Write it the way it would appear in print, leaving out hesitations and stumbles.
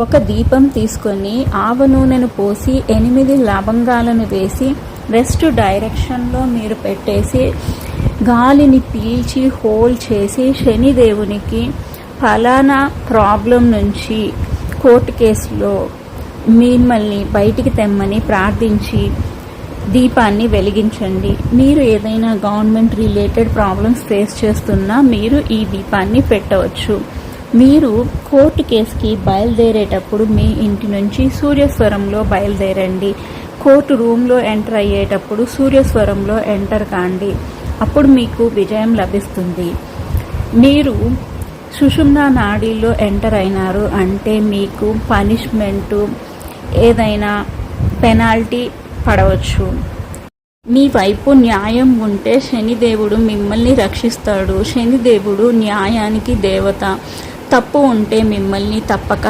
ఒక దీపం తీసుకొని ఆవ నూనెను పోసి 8 లవంగాలను వేసి వెస్ట్ డైరెక్షన్లో మీరు పెట్టేసి గాలిని పీల్చి హోల్ చేసి శనిదేవునికి ఫలానా ప్రాబ్లం నుంచి కోర్టు కేసులో మిమ్మల్ని బయటికి తెమ్మని ప్రార్థించి దీపాన్ని వెలిగించండి. మీరు ఏదైనా గవర్నమెంట్ రిలేటెడ్ ప్రాబ్లమ్స్ ఫేస్ చేస్తున్నా మీరు ఈ దీపాన్ని పెట్టవచ్చు. మీరు కోర్టు కేసుకి బయలుదేరేటప్పుడు మీ ఇంటి నుంచి సూర్యస్వరంలో బయలుదేరండి. కోర్టు రూమ్లో ఎంటర్ అయ్యేటప్పుడు సూర్యస్వరంలో ఎంటర్ కాండి. అప్పుడు మీకు విజయం లభిస్తుంది. మీరు సుషుమ్నా నాడీలో ఎంటర్ అయినారు అంటే మీకు పనిష్మెంటు ఏదైనా పెనాల్టీ పడవచ్చు. మీ వైపు న్యాయం ఉంటే శనిదేవుడు మిమ్మల్ని రక్షిస్తాడు. శనిదేవుడు న్యాయానికి దేవత. తప్పు ఉంటే మిమ్మల్ని తప్పక